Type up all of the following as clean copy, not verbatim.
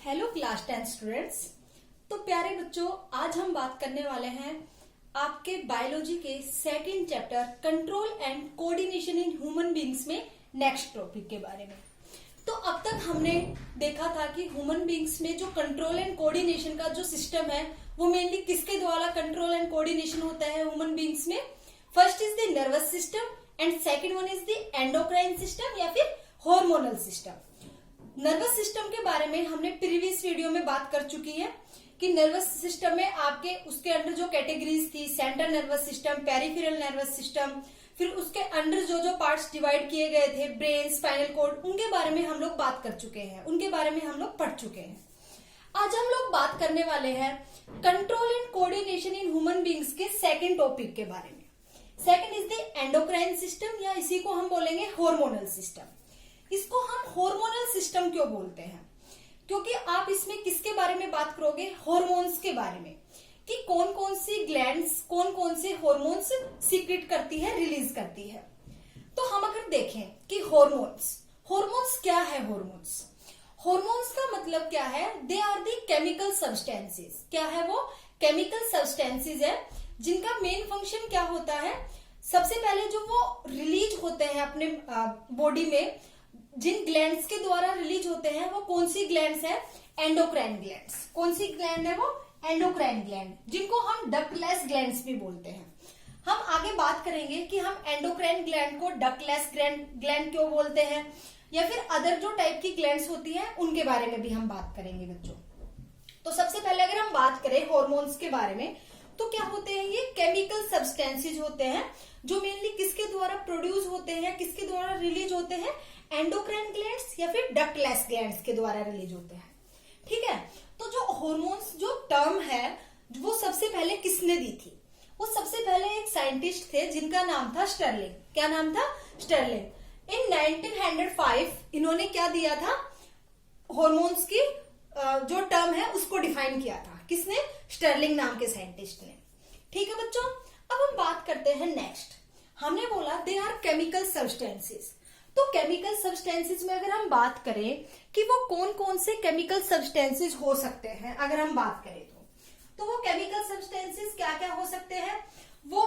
Hello class 10 students. तो प्यारे बच्चों, आज हम बात करने वाले हैं आपके बायोलॉजी के second chapter control and coordination in human beings में नेक्स्ट टॉपिक के बारे में। तो अब तक हमने देखा था कि ह्यूमन बीइंग्स में जो कंट्रोल एंड कोऑर्डिनेशन का जो सिस्टम है वो मेनली किसके द्वारा कंट्रोल एंड कोऑर्डिनेशन होता है ह्यूमन बीइंग्स में। First is the nervous system and second one is the endocrine system या फिर हार्मोनल सिस्टम। नर्वस सिस्टम के बारे में हमने प्रीवियस वीडियो में बात कर चुकी है कि नर्वस सिस्टम में आपके उसके अंडर जो कैटेगरीज थी, central nervous system, peripheral nervous system, फिर उसके अंडर जो जो पार्ट्स डिवाइड किए गए थे, ब्रेन, स्पाइनल कॉर्ड, उनके बारे में हम लोग बात कर चुके हैं, उनके बारे में हम लोग पढ़ चुके हैं। आज हम लोग बात करने वाले हैं control and coordination in human beings के सेकेंड टॉपिक के बारे में। Second is the endocrine system या इसी को हम बोलेंगे हार्मोनल सिस्टम। इसको हम हार्मोनल सिस्टम क्यों बोलते हैं? क्योंकि आप इसमें किसके बारे में बात करोगे? हार्मोन्स के बारे में, कि कौन कौन सी ग्लैंड्स कौन कौन से हार्मोन्स सीक्रेट करती है, रिलीज करती है। तो हम अगर देखें कि हार्मोन्स क्या है? हार्मोन्स का मतलब क्या है? They are the chemical substances. क्या है वो? केमिकल सब्सटेंसेस है जिनका मेन फंक्शन क्या होता है? सबसे पहले जो वो रिलीज होते हैं अपने बॉडी में, जिन ग्लैंड्स के द्वारा रिलीज होते हैं वो कौन सी ग्लैंड्स है? Endocrine glands. कौन सी ग्लैंड है वो? एंडोक्राइन ग्लैंड, जिनको हम डक्टलेस ग्लैंड्स भी बोलते हैं। हम आगे बात करेंगे कि हम एंडोक्राइन ग्लैंड को डक्टलेस ग्लैंड क्यों बोलते हैं, या फिर अदर जो टाइप की ग्लैंड्स होती हैं उनके बारे में भी हम बात करेंगे बच्चों। तो सबसे पहले अगर हम बात करें हार्मोन्स के बारे में, तो क्या होते हैं? ये केमिकल सब्सटेंसेस होते हैं जो मेनली किसके द्वारा प्रोड्यूस होते हैं, किसके द्वारा रिलीज होते हैं? एंडोक्राइन ग्लैंड्स या फिर डक्टलेस ग्लैंड्स के द्वारा रिलीज होते हैं। ठीक है। तो जो हार्मोन्स जो टर्म है वो सबसे पहले किसने दी थी? वो सबसे पहले एक साइंटिस्ट थे जिनका नाम था स्टर्लिंग। क्या नाम था? स्टर्लिंग। इन 1905 इन्होंने क्या दिया था? हार्मोन्स की जो टर्म है उसको डिफाइन किया था। किसने? स्टर्लिंग नाम के साइंटिस्ट ने। ठीक है बच्चों, अब हम बात करते हैं नेक्स्ट। हमने बोला दे आर केमिकल सब्सटेंसेस। तो केमिकल सब्सटेंसेस में अगर हम बात करें कि वो कौन कौन से केमिकल सब्सटेंसेस हो सकते हैं, अगर हम बात करें तो वो केमिकल सब्सटेंसेस क्या क्या हो सकते हैं? वो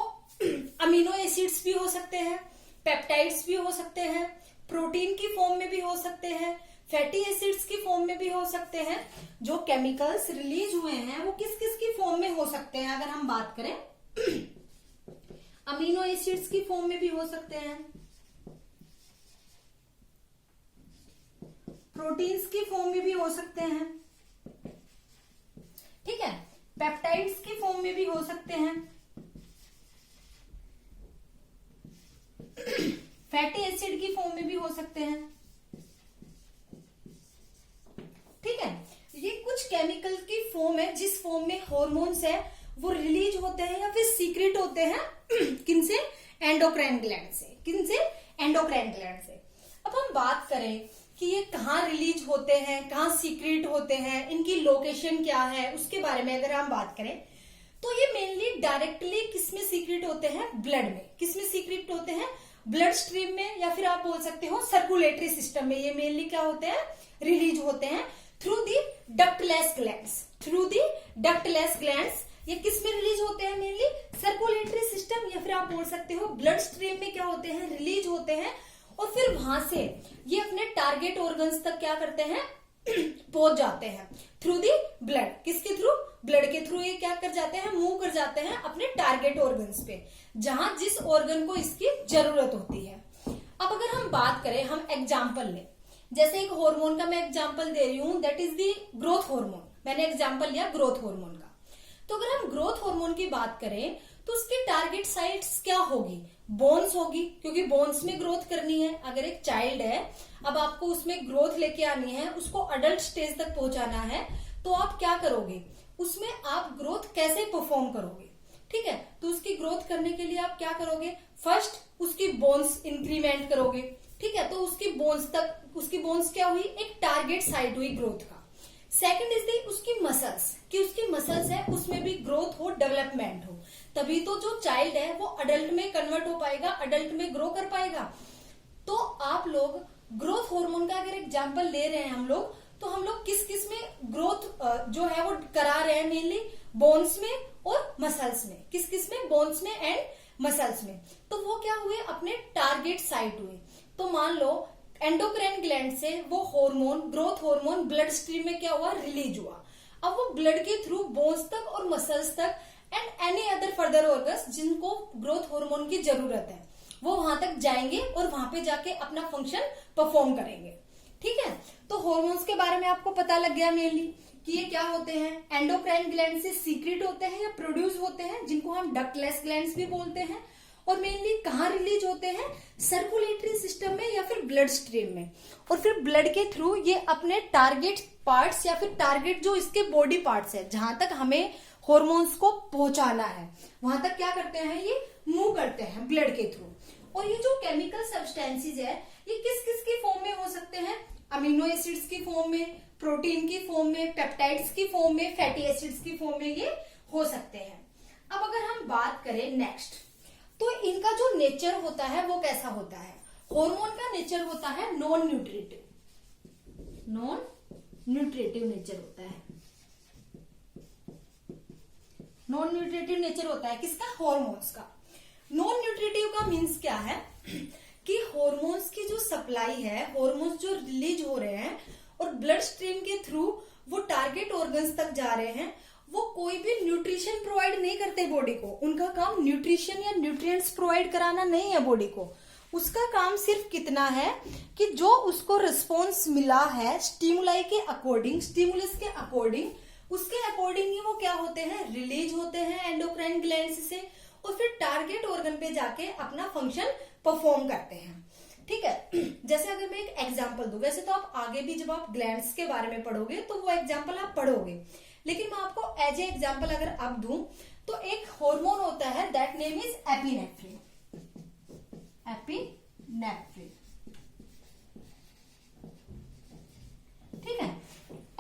अमीनो एसिड्स भी हो सकते हैं, पेप्टाइड्स भी हो सकते हैं, प्रोटीन की फॉर्म में भी हो सकते हैं, फैटी एसिड्स की फॉर्म में भी हो सकते हैं। जो केमिकल्स रिलीज हुए हैं वो किस किस की फॉर्म में हो सकते हैं? अगर हम बात करें अमीनो एसिड्स की फॉर्म में भी हो सकते हैं, प्रोटीन्स की फॉर्म में भी हो सकते हैं, ठीक है, पेप्टाइड्स की फॉर्म में भी हो सकते हैं, फैटी एसिड की फॉर्म में भी हो सकते हैं। ठीक है, ये कुछ केमिकल की फॉर्म है जिस फॉर्म में हार्मोन्स है वो रिलीज होते हैं या फिर सीक्रेट होते हैं किनसे? एंडोक्राइन ग्लैंड से। किनसे? एंडोक्राइन ग्लैंड से। अब हम बात करें कि ये कहाँ रिलीज होते हैं, कहाँ सीक्रेट होते हैं, इनकी लोकेशन क्या है, उसके बारे में अगर हम बात करें तो ये मेनली डायरेक्टली किसमें सीक्रेट होते हैं? ब्लड में। किसमें सीक्रेट होते हैं? ब्लड स्ट्रीम में, या फिर आप बोल सकते हो सर्कुलेटरी सिस्टम में। ये मेनली क्या होते हैं? रिलीज होते हैं through the ductless glands. Through the ductless glands ये किस में रिलीज होते हैं? मेनली सर्कुलेटरी सिस्टम, या फिर आप बोल सकते हो ब्लड स्ट्रीम में क्या होते हैं? रिलीज होते हैं। और फिर वहां से ये अपने टारगेट ऑर्गन्स तक क्या करते हैं? पहुंच जाते हैं थ्रू दी ब्लड। किसके थ्रू? ब्लड के थ्रू ये क्या कर जाते हैं? मूव कर जाते हैं अपने टारगेट ऑर्गन्स पे, जहां जिस ऑर्गन को इसकी जरूरत होती है। अब अगर हम बात करें, हम एग्जाम्पल लें, जैसे एक हार्मोन का मैं एग्जाम्पल दे रही हूं, that is the growth hormone. मैंने एग्जाम्पल लिया ग्रोथ हार्मोन का। तो अगर हम ग्रोथ हार्मोन की बात करें तो उसकी टारगेट साइट्स क्या होगी? बोन्स होगी, क्योंकि बोन्स में ग्रोथ करनी है। अगर एक चाइल्ड है, अब आपको उसमें ग्रोथ लेके आनी है, उसको अडल्ट स्टेज तक पहुंचाना है, तो आप क्या करोगे? उसमें आप ग्रोथ कैसे परफॉर्म करोगे? ठीक है, तो उसकी ग्रोथ करने के लिए आप क्या करोगे? फर्स्ट उसकी बोन्स इंक्रीमेंट करोगे। ठीक है, तो उसकी बोन्स क्या हुई? एक टारगेट साइट हुई ग्रोथ का। सेकंड इज दी उसकी मसल्स, कि उसकी मसल्स है उसमें भी ग्रोथ हो, डेवलपमेंट हो, तभी तो जो चाइल्ड है वो अडल्ट में कन्वर्ट हो पाएगा, अडल्ट में ग्रो कर पाएगा। तो आप लोग ग्रोथ हार्मोन का अगर एग्जांपल ले रहे हैं हम लोग, तो हम लोग किस किस में ग्रोथ जो है वो करा रहे हैं, मेनली बोन्स में और मसल्स में। किस किस में? बोन्स में एंड मसल्स में। तो वो क्या हुए? अपने टारगेट साइट हुए। तो मान लो एंडोक्राइन ग्लैंड से वो hormone, growth hormone blood stream में क्या हुआ? रिलीज हुआ। अब वो ब्लड के थ्रू बोन्स तक और मसल्स तक and any other further organs जिनको ग्रोथ हार्मोन की जरूरत है, वो वहां तक जाएंगे और वहां पे जाके अपना फंक्शन परफॉर्म करेंगे। ठीक है, तो हॉर्मोन्स के बारे में आपको पता लग गया मेनली कि ये क्या होते हैं। एंडोक्राइन ग्लैंड से सीक्रेट होते हैं या प्रोड्यूस होते हैं, जिनको हम डक्टलेस ग्लैंड्स भी बोलते हैं। और मेनली कहाँ रिलीज होते हैं? सर्कुलेटरी सिस्टम में या फिर ब्लड स्ट्रीम में। और फिर ब्लड के थ्रू ये अपने टारगेट पार्ट्स या फिर टारगेट जो इसके बॉडी पार्ट्स है, जहां तक हमें हॉर्मोन्स को पहुंचाना है, वहां तक क्या करते हैं? ये मूव करते हैं ब्लड के थ्रू। और ये जो केमिकल सब्सटेंसेस है, ये किस किस की फॉर्म में हो सकते हैं? अमीनो एसिड्स की फॉर्म में, प्रोटीन की फॉर्म में, पेप्टाइड्स की फॉर्म में, फैटी एसिड्स की फॉर्म में ये हो सकते हैं। अब अगर हम बात करें नेक्स्ट, तो इनका जो नेचर होता है वो कैसा होता है? हार्मोन का नेचर होता है non nutritive, non nutritive nature होता है। नॉन न्यूट्रिटिव नेचर होता है किसका? हार्मोन्स का। नॉन न्यूट्रिटिव का मीन्स क्या है कि हार्मोन्स की जो सप्लाई है, हार्मोन्स जो रिलीज हो रहे हैं और ब्लड स्ट्रीम के थ्रू वो टारगेट ऑर्गन्स तक जा रहे हैं, वो कोई भी न्यूट्रिशन प्रोवाइड नहीं करते बॉडी को। उनका काम न्यूट्रिशन या न्यूट्रिएंट्स प्रोवाइड कराना नहीं है बॉडी को। उसका काम सिर्फ कितना है कि जो उसको रिस्पॉन्स मिला है स्टिमुलाई के अकॉर्डिंग, स्टिमुलस के अकॉर्डिंग, उसके अकॉर्डिंग ही वो क्या होते हैं? रिलीज होते हैं एंडोक्राइन ग्लैंड्स से और फिर टारगेट ऑर्गन पे जाके अपना फंक्शन परफॉर्म करते हैं। ठीक है, जैसे अगर मैं एक एग्जांपल दूं, वैसे तो आप आगे भी जब आप ग्लैंड्स के बारे में पढ़ोगे तो वो एग्जांपल आप पढ़ोगे, लेकिन मैं आपको एज ए एग्जांपल अगर अब दूं तो एक हार्मोन होता है that name is epinephrine. Epinephrine, ठीक है,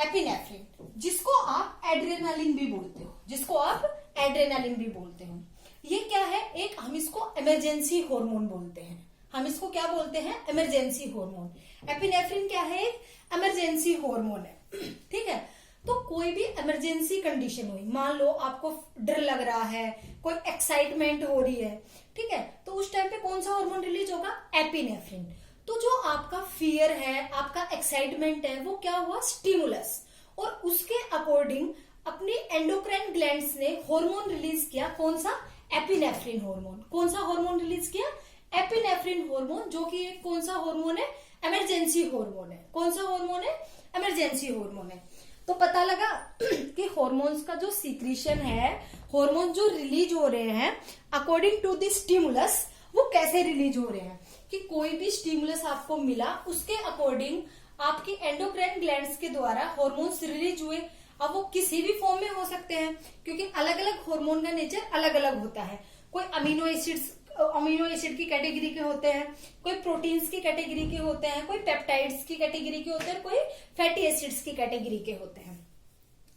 एपिनेफ्रिन, जिसको आप एड्रेनालिन भी बोलते हो, जिसको आप एड्रेनालिन भी बोलते हो। ये क्या है? एक, हम इसको इमरजेंसी हार्मोन बोलते हैं। हम इसको क्या बोलते हैं? Emergency hormone. एपिनेफ्रिन क्या है? एक इमरजेंसी हार्मोन है। ठीक है, तो कोई भी इमरजेंसी कंडीशन हुई, मान लो आपको डर लग रहा है, कोई एक्साइटमेंट हो रही है, ठीक है, तो उस टाइम पे कौन सा हार्मोन रिलीज होगा? एपिनेफ्रिन। तो जो आपका फियर है, आपका एक्साइटमेंट है, वो क्या हुआ? स्टिमुलस। और उसके अकॉर्डिंग अपनी एंडोक्राइन ग्लैंड्स ने हार्मोन रिलीज किया। कौन सा? Epinephrine hormone. कौन सा हार्मोन रिलीज किया? एपिनेफ्रिन हार्मोन, जो कि एक कौन सा हार्मोन है? इमरजेंसी हार्मोन है। कौन सा हार्मोन है? इमरजेंसी हार्मोन है। तो पता लगा कि हार्मोन्स का जो सीक्रेशन है, हार्मोन जो रिलीज हो रहे हैं अकॉर्डिंग टू द स्टिमुलस, वो कैसे रिलीज हो रहे हैं कि कोई भी स्टिमुलस आपको मिला, उसके अकॉर्डिंग आपकी एंडोक्राइन ग्लैंड्स के द्वारा हार्मोन्स रिलीज हुए। अब वो किसी भी फॉर्म में हो सकते हैं, क्योंकि अलग अलग हार्मोन का नेचर अलग अलग होता है। कोई अमीनो एसिड की कैटेगरी के होते हैं, कोई प्रोटीन्स की कैटेगरी के होते हैं, कोई पेप्टाइड्स की कैटेगरी के होते हैं, कोई फैटी एसिड्स की कैटेगरी के होते हैं।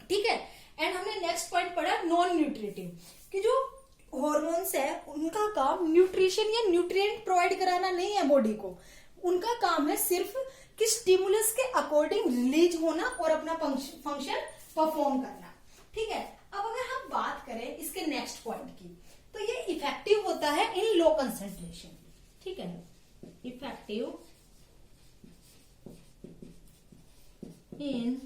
ठीक है, एंड हमने नेक्स्ट पॉइंट पढ़ा नॉन न्यूट्रिटिव, कि जो हार्मोन्स है उनका काम न्यूट्रिशन या न्यूट्रिएंट प्रोवाइड कराना नहीं है बॉडी को। उनका काम है सिर्फ कि स्टिमुलस के अकॉर्डिंग रिलीज होना और अपना फंक्शन परफॉर्म करना। ठीक है, अब अगर हम बात करें इसके नेक्स्ट पॉइंट की, तो ये इफेक्टिव होता है इन लो कंसंट्रेशन। ठीक है, इफेक्टिव इन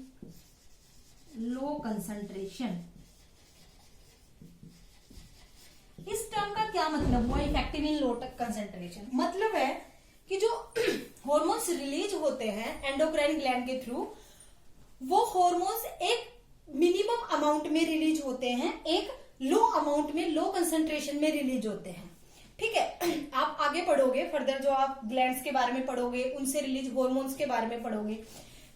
लो कंसंट्रेशन। इस टर्म का क्या मतलब हुआ? इफेक्टिव इन लो कंसंट्रेशन मतलब है कि जो हार्मोन्स रिलीज होते हैं एंडोक्राइन ग्लैंड के थ्रू, वो हार्मोन्स एक मिनिमम अमाउंट में रिलीज होते हैं, एक लो अमाउंट में, लो कंसंट्रेशन में रिलीज होते हैं। ठीक है, आप आगे पढ़ोगे फर्दर, जो आप ग्लैंड्स के बारे में पढ़ोगे, उनसे रिलीज हार्मोन्स के बारे में पढ़ोगे,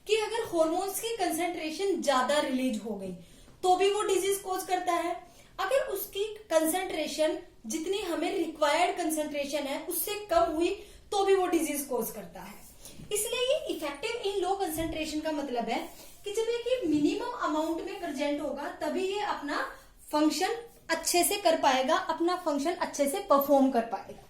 कि अगर हार्मोन्स की कंसंट्रेशन ज्यादा रिलीज हो गई तो भी वो डिजीज कोज करता है। अगर उसकी कंसंट्रेशन जितनी हमें रिक्वायर्ड कंसंट्रेशन है उससे कम हुई तो भी वो डिजीज कोज करता है। इसलिए ये इफेक्टिव इन लो कंसंट्रेशन का मतलब है कि जब एक मिनिमम अमाउंट में प्रेजेंट होगा तभी ये अपना फंक्शन अच्छे से कर पाएगा, अपना फंक्शन अच्छे से परफॉर्म कर पाएगा।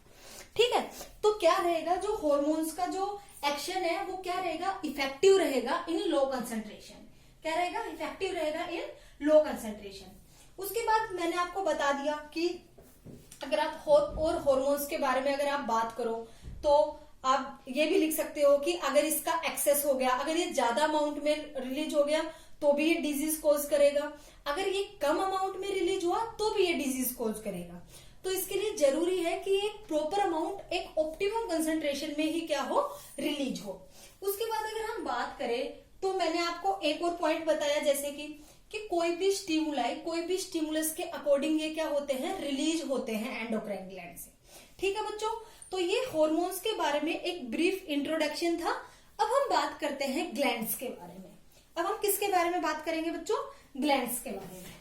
ठीक है, तो क्या रहेगा? जो हार्मोन्स का जो एक्शन है वो क्या रहेगा, इफेक्टिव रहेगा इन लो कंसंट्रेशन। क्या रहेगा, इफेक्टिव रहेगा इन लो कंसंट्रेशन। उसके बाद मैंने आपको बता दिया कि अगर आप और हॉर्मोन्स के बारे में अगर आप बात करो तो आप ये भी लिख सकते हो कि अगर इसका एक्सेस हो गया, अगर ये ज्यादा अमाउंट में रिलीज हो गया तो भी ये डिजीज कॉज करेगा, अगर ये कम अमाउंट में रिलीज हुआ तो भी ये डिजीज कॉज करेगा। तो इसके लिए जरूरी है कि एक प्रॉपर अमाउंट एक ऑप्टिमम कंसंट्रेशन में ही क्या हो, रिलीज हो। उसके बाद अगर हम बात करें तो मैंने आपको एक और पॉइंट बताया जैसे कि कोई भी स्टिमुलाई, कोई भी स्टिमुलस के अकॉर्डिंग ये क्या होते हैं, रिलीज होते हैं एंडोक्राइन ग्लैंड से। ठीक है बच्चों, तो ये हॉर्मोन्स के बारे में एक ब्रीफ इंट्रोडक्शन था। अब हम बात करते हैं ग्लैंड्स के बारे में। अब हम किसके बारे में बात करेंगे बच्चों, ग्लैंड्स के बारे में।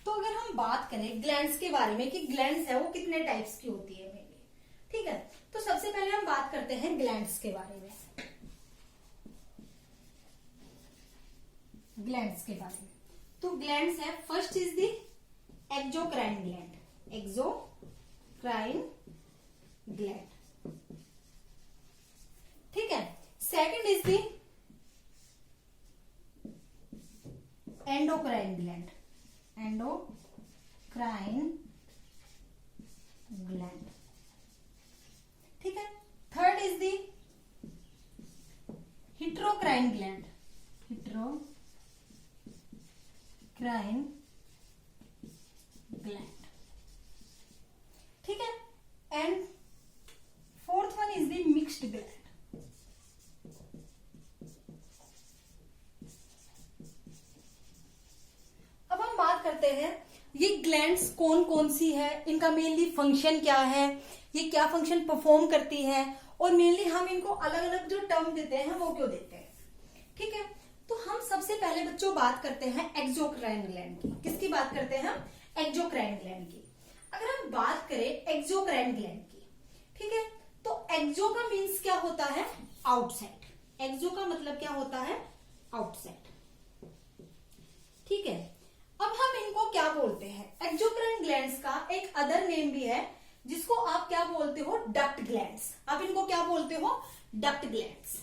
तो अगर हम बात करें ग्लैंड्स के बारे में कि ग्लैंड्स है वो कितने टाइप्स की होती है मेनली, ठीक है। तो सबसे पहले हम बात करते हैं ग्लैंड्स के बारे में। ग्लैंड्स के बारे में तो ग्लैंड्स है, first is the exocrine gland, exocrine gland, ठीक है। Second is the endocrine gland, endocrine gland, ठीक है। Third is the heterocrine gland, heterocrine gland, ठीक है। And fourth one is the mixed gland. अब हम बात करते हैं ये ग्लैंड्स कौन कौन सी है, इनका मेनली फंक्शन क्या है, ये क्या फंक्शन परफॉर्म करती है, और मेनली हम इनको अलग अलग जो टर्म देते हैं वो क्यों देते हैं, ठीक है। तो हम सबसे पहले बच्चों बात करते हैं एक्सोक्राइन ग्लैंड की। किसकी बात करते हैं हम, एक्सोक्राइन ग्लैंड की। अगर हम बात करें एक्सोक्राइन ग्लैंड की, ठीक है, तो एक्सो का मीन्स क्या होता है, आउटसाइड। एक्सो का मतलब क्या होता है, आउटसाइड, ठीक है। अब हम इनको क्या बोलते हैं, एक्सोक्राइन ग्लैंड्स का एक अदर नेम भी है जिसको आप क्या बोलते हो, डक्ट ग्लैंड्स। आप इनको क्या बोलते हो, डक्ट ग्लैंड्स।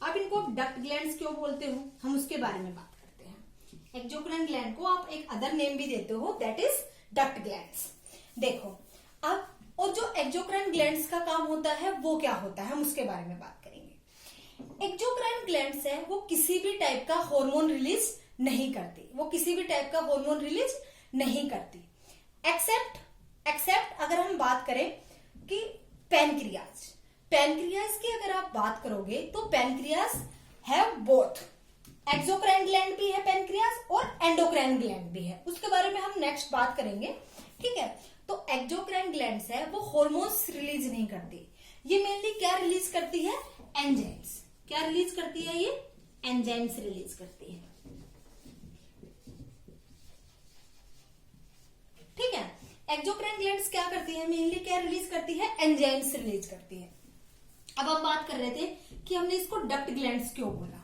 आप इनको डक्ट ग्लैंड्स क्यों बोलते हो, हम उसके बारे में बात करते हैं। एक्सोक्राइन ग्लैंड को आप एक अदर नेम भी देते हो, दैट इज डक्ट ग्लैंड्स। देखो अब, और जो एक्सोक्राइन ग्लैंड्स का काम होता है वो क्या होता है, हम उसके बारे में बात करेंगे। एक्सोक्राइन ग्लैंड्स है वो किसी भी टाइप का हार्मोन रिलीज नहीं करती, वो किसी भी टाइप का हार्मोन रिलीज नहीं करती, एक्सेप्ट अगर हम बात करें कि पैनक्रियाज। पैनक्रियाज की अगर आप बात करोगे तो pancreas have both, exocrine gland भी है पैनक्रियाज और एंडोक्राइन ग्लैंड भी है, उसके बारे में हम नेक्स्ट बात करेंगे, ठीक है। तो एक्सोक्राइन ग्लैंड्स है वो हार्मोन्स रिलीज नहीं करती, ये मेनली क्या रिलीज करती है, एंजाइम्स। क्या रिलीज करती है, ये एंजाइम्स रिलीज करती है, ठीक है। एक्सोक्राइन ग्लैंड्स क्या करती है, मेनली क्या रिलीज करती है, एंजाइम्स रिलीज करती है। अब हम बात कर रहे थे कि हमने इसको डक्ट ग्लैंड्स क्यों बोला,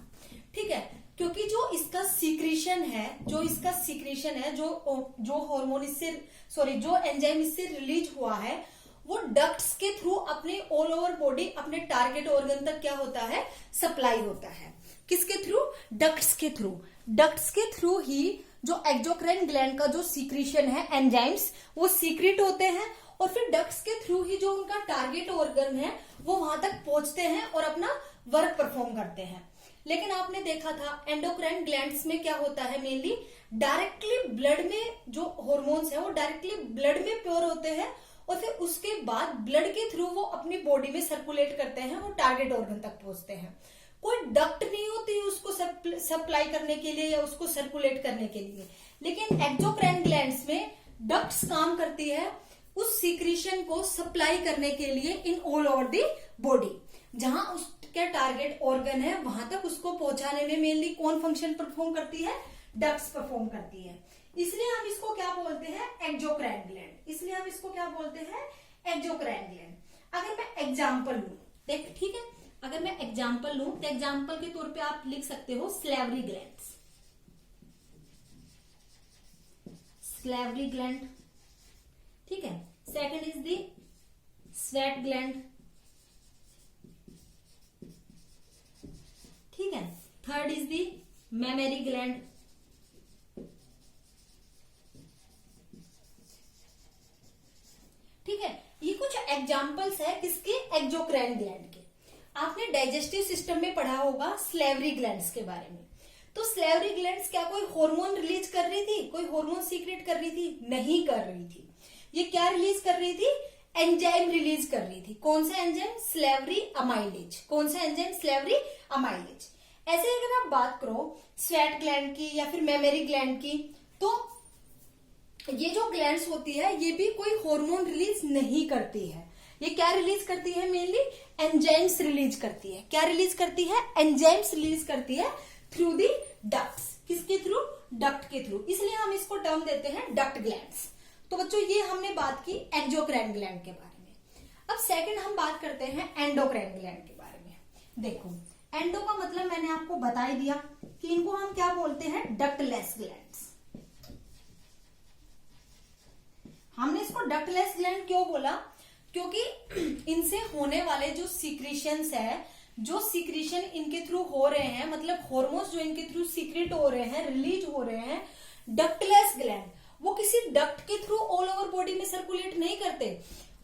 ठीक है, क्योंकि जो इसका सीक्रेशन है, जो हार्मोन इससे जो एंजाइम इससे रिलीज हुआ है वो डक्ट्स के थ्रू अपने ऑल ओवर बॉडी, अपने टारगेट ऑर्गन तक क्या होता है, सप्लाई होता है। किसके थ्रू, डक्ट्स के थ्रू। डक्ट्स के थ्रू ही जो एक्सोक्राइन ग्लैंड का जो सीक्रेशन है, एंजाइम्स वो सीक्रेट होते हैं और फिर डक्ट्स के थ्रू ही जो उनका टारगेट ऑर्गन है वो वहां तक पहुंचते हैं और अपना वर्क परफॉर्म करते हैं। लेकिन आपने देखा था एंडोक्राइन ग्लैंड्स में क्या होता है, मेनली डायरेक्टली ब्लड में जो हॉर्मोन्स है वो डायरेक्टली ब्लड में प्योर होते हैं और फिर उसके बाद ब्लड के थ्रू वो अपनी बॉडी में सर्कुलेट करते हैं, वो टारगेट ऑर्गन तक पहुंचते हैं। कोई डक्ट नहीं होती उसको सप्लाई करने के लिए या उसको सर्कुलेट करने के लिए। लेकिन एक्सोक्राइन ग्लैंड्स में डक्ट्स काम करती है उस सीक्रेशन को सप्लाई करने के लिए in all over the body. जहां उसके टारगेट ऑर्गन है वहां तक उसको पहुंचाने में मेनली कौन फंक्शन परफॉर्म करती है, डक्ट्स परफॉर्म करती है। इसलिए हम इसको क्या बोलते हैं, एक्सोक्राइन ग्लैंड। इसलिए हम इसको क्या बोलते हैं, एक्सोक्राइन ग्लैंड। अगर मैं एग्जाम्पल लूं, देख ठीक है, अगर मैं एग्जाम्पल लूं तो एग्जाम्पल के तौर पे आप लिख सकते हो सैलिवरी ग्लैंड्स। स्लेवरी ग्लैंड, ठीक है। Second is the sweat gland, ठीक है। Third is the mammary gland, ठीक है। ये कुछ एग्जांपल्स है किसके, एक्सोक्राइन ग्लैंड के। आपने डाइजेस्टिव सिस्टम में पढ़ा होगा स्लेवरी ग्लैंड्स के बारे में। तो स्लेवरी ग्लैंड्स क्या कोई हार्मोन रिलीज कर रही थी, कोई हार्मोन सीक्रेट कर रही थी? नहीं कर रही थी। ये क्या रिलीज कर रही थी? एंजाइम रिलीज कर रही थी। कौन सा एंजाइम? Slavery amylase. कौन सा एंजाइम? Slavery amylase. ऐसे अगर आप बात करो स्वेट ग्लैंड की या फिर मेमरी ग्लैंड की, तो ये जो ग्लैंड्स होती है ये भी कोई हार्मोन रिलीज नहीं करती है। ये क्या रिलीज करती है? मेनली एंजाइम्स रिलीज करती है। क्या रिलीज करती है? एंजाइम्स रिलीज करती है थ्रू दी डक्ट्स। किसके थ्रू? डक्ट के थ्रू। इसलिए हम इसको टर्म देते हैं डक्ट ग्लैंड्स। तो बच्चों ये हमने बात की एक्सोक्राइन ग्लैंड के बारे में। अब सेकंड हम बात करते हैं एंडोक्राइन ग्लैंड के बारे में। देखो एंडो का मतलब मैंने आपको बता ही दिया कि इनको हम क्या बोलते हैं? Ductless glands. हमने इसको डक्टलेस ग्लैंड क्यों बोला? क्योंकि इनसे होने वाले जो सीक्रेशंस है, जो सीक्रेशन इनके थ्रू हो रहे हैं, मतलब हार्मोन्स जो इनके थ्रू सीक्रेट हो रहे हैं, रिलीज हो रहे हैं, डक्टलेस ग्लैंड वो किसी डक्ट के थ्रू ऑल ओवर बॉडी में सर्कुलेट नहीं करते।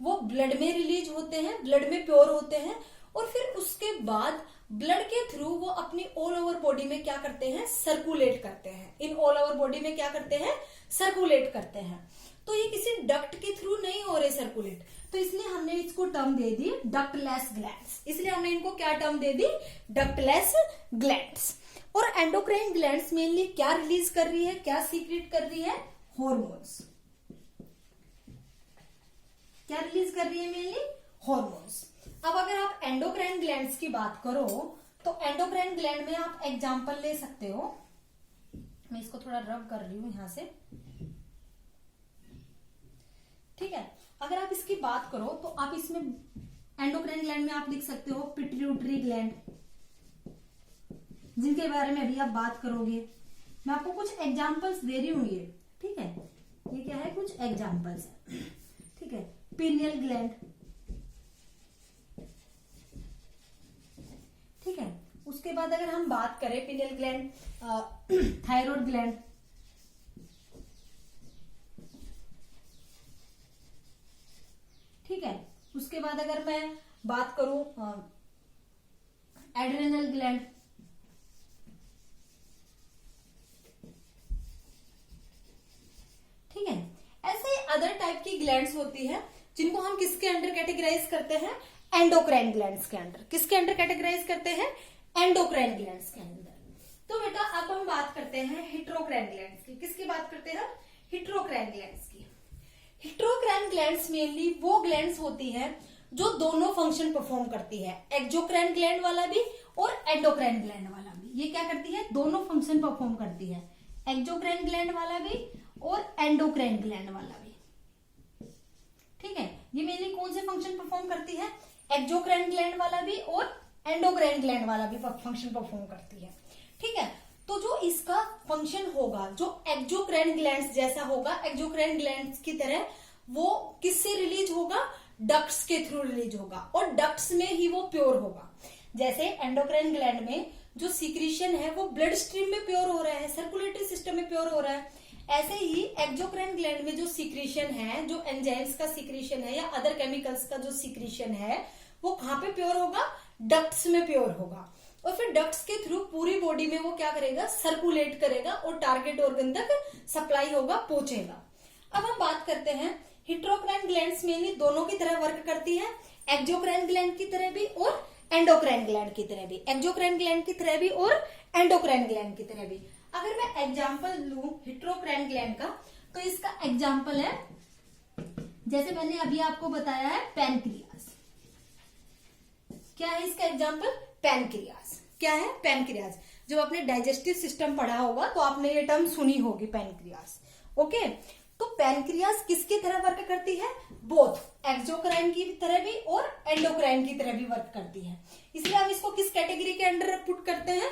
वो ब्लड में रिलीज होते हैं, ब्लड में प्योर होते हैं, और फिर उसके बाद ब्लड के थ्रू वो अपनी ऑल ओवर बॉडी में क्या करते हैं? सर्कुलेट करते हैं। इन ऑल ओवर बॉडी में क्या करते हैं? सर्कुलेट करते हैं। तो ये किसी डक्ट के थ्रू नहीं हो रहे सर्कुलेट, तो इसलिए हमने इसको टर्म दे दी डक्टलेस ग्लैंड्स। इसलिए हमने इनको क्या टर्म दे दी? Ductless glands. और एंडोक्राइन ग्लैंड्स मेनली क्या रिलीज कर रही है, क्या सीक्रेट कर रही है? हॉर्मोन्स। क्या रिलीज कर रही है? Mainly hormones. अब अगर आप एंडोक्राइन ग्लैंड्स की बात करो तो एंडोक्राइन ग्लैंड में आप एग्जांपल ले सकते हो। मैं इसको थोड़ा रब कर रही हूं यहां से, ठीक है। अगर आप इसकी बात करो तो आप इसमें एंडोक्राइन ग्लैंड में आप लिख सकते हो पिट्यूटरी ग्लैंड, जिनके बारे में अभी आप बात करोगे। मैं आपको कुछ एग्जांपल्स दे रही हूं ये, ठीक है। ये क्या है? कुछ एग्जांपल्स है, ठीक है। पीनियल ग्लैंड, ठीक है। उसके बाद अगर हम बात करें पीनियल ग्लैंड, थायराइड ग्लैंड, ठीक है। उसके बाद अगर मैं बात करूं एड्रेनल ग्लैंड, ठीक है। ऐसे अदर टाइप की ग्लैंड्स होती है जिनको हम किसके अंडर कैटेगराइज करते हैं? एंडोक्राइन ग्लैंड्स के अंडर। किसके अंडर कैटेगराइज करते हैं? एंडोक्राइन ग्लैंड्स के अंदर। तो बेटा अब हम बात करते हैं हेट्रोक्राइन ग्लैंड्स की। किसकी बात करते हैं? हेट्रोक्राइन ग्लैंड्स की। हेट्रोक्राइन ग्लैंड्स मेनली वो ग्लैंड्स होती है जो दोनों फंक्शन परफॉर्म करती है, एक्सोक्राइन ग्लैंड वाला भी और एंडोक्राइन ग्लैंड वाला भी। ये क्या करती है? दोनों फंक्शन परफॉर्म करती है, एक्सोक्राइन ग्लैंड वाला भी और एंडोक्राइन ग्लैंड वाला भी, ठीक है। ये मेनली कौन से फंक्शन परफॉर्म करती है? एक्सोक्राइन ग्लैंड वाला भी और एंडोक्राइन ग्लैंड वाला भी फंक्शन परफॉर्म करती है, ठीक है। तो जो इसका फंक्शन होगा, जो एक्सोक्राइन ग्लैंड्स जैसा होगा, एक्सोक्राइन ग्लैंड्स की तरह, वो किससे रिलीज होगा? डक्ट्स के थ्रू रिलीज होगा, और डक्ट्स में ही वो प्योर होगा। जैसे एंडोक्राइन ग्लैंड में जो सीक्रेशन है वो ब्लड स्ट्रीम में प्योर हो रहा है, सर्कुलेटरी सिस्टम में प्योर हो रहा है। ऐसे ही एक्सोक्राइन ग्लैंड में जो सीक्रेशन है, जो एंजाइम्स का सीक्रेशन है या अदर केमिकल्स का जो सीक्रेशन है, वो कहां पे प्योर होगा? डक्ट्स में प्योर होगा, और फिर डक्ट्स के थ्रू पूरी बॉडी में वो क्या करेगा? सर्कुलेट करेगा और टारगेट ऑर्गन तक सप्लाई होगा, पहुंचेगा। अब हम बात करते हैं हेट्रोक्राइन ग्लैंड्स मेनली दोनों की तरह वर्क करती है, एक्सोक्राइन ग्लैंड की तरह भी और एंडोक्राइन ग्लैंड की तरह भी, एक्सोक्राइन ग्लैंड की तरह भी और एंडोक्राइन ग्लैंड की तरह भी। अगर मैं एग्जांपल लूं हेट्रोक्राइन ग्लैंड का, तो इसका एग्जांपल है, जैसे मैंने अभी आपको बताया है, पैनक्रियाज। क्या है इसका एग्जांपल? पैनक्रियाज। क्या है? पैनक्रियाज। जब आपने डाइजेस्टिव सिस्टम पढ़ा होगा तो आपने ये टर्म सुनी होगी, पैनक्रियाज। ओके, तो पैनक्रियाज किसकी तरह वर्क करती है? बोथ एक्सोक्राइन की तरह भी और एंडोक्राइन की तरह भी वर्क करती है। इसलिए हम इसको किस कैटेगरी के अंडर पुट करते हैं?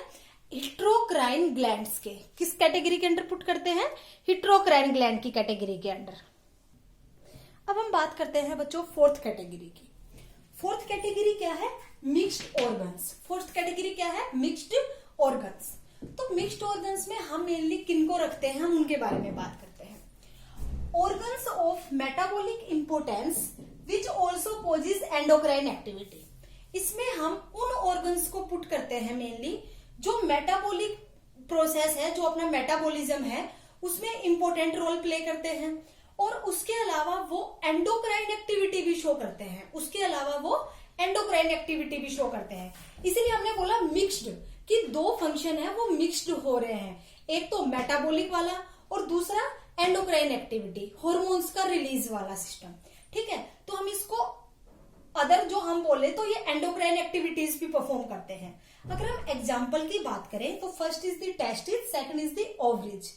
हिट्रोक्राइन ग्लैंड्स के किस कैटेगरी के अंडर पुट करते हैं? हिट्रोक्राइन ग्लैंड की कैटेगरी के अंडर। अब हम बात करते हैं बच्चों फोर्थ कैटेगरी की। फोर्थ कैटेगरी क्या है? Mixed organs. फोर्थ कैटेगरी क्या है? Mixed organs. तो मिक्स्ड ऑर्गन्स में हम मेनली किनको रखते हैं, हम उनके बारे में बात करते हैं। Organs of metabolic importance which also possess endocrine activity. इसमें हम उन ऑर्गन्स को पुट करते हैं मेनली जो मेटाबॉलिक प्रोसेस है, जो अपना मेटाबॉलिज्म है उसमें इंपॉर्टेंट रोल प्ले करते हैं, और उसके अलावा वो एंडोक्राइन एक्टिविटी भी शो करते हैं। उसके अलावा वो एंडोक्राइन एक्टिविटी भी शो करते हैं। इसीलिए हमने बोला मिक्स्ड, कि दो फंक्शन है वो मिक्स्ड हो रहे हैं, एक तो मेटाबॉलिक वाला और दूसरा एंडोक्राइन एक्टिविटी, हॉर्मोन्स का रिलीज वाला सिस्टम। ठीक है, तो हम इसको अदर जो हम बोले तो ये एंडोक्राइन एक्टिविटीज भी परफॉर्म करते हैं। अगर हम एग्जांपल की बात करें तो first is the testis, second is the ovaries.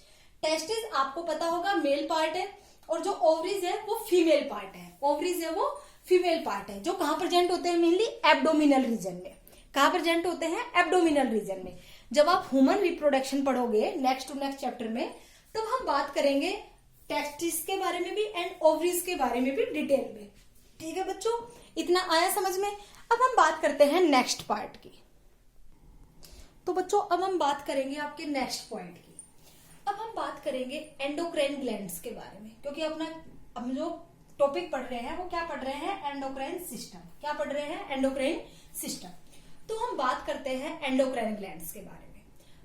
Testis आपको पता होगा मेल पार्ट है, और जो ओवरीज है वो फीमेल पार्ट है। ओवरीज है वो फीमेल पार्ट है, जो कहां प्रेजेंट होते हैं? मेनली एब्डोमिनल रीजन में। कहां प्रेजेंट होते हैं? एब्डोमिनल रीजन में। जब आप ह्यूमन रिप्रोडक्शन पढ़ोगे नेक्स्ट टू नेक्स्ट चैप्टर में, तब हम बात करेंगे टेस्टिस के बारे में भी एंड ओवरीज के बारे में भी डिटेल में। ठीक है बच्चों, इतना आया समझ में? अब हम बात करते हैं नेक्स्ट पार्ट की। तो बच्चों अब हम बात करेंगे आपके नेक्स्ट पॉइंट की। अब हम बात करेंगे एंडोक्राइन ग्लैंड्स के बारे में, क्योंकि हम जो टॉपिक पढ़ रहे हैं वो क्या पढ़ रहे हैं? Endocrine system. क्या पढ़ रहे हैं? Endocrine system. तो हम बात करते हैं एंडोक्राइन ग्लैंड्स के बारे में।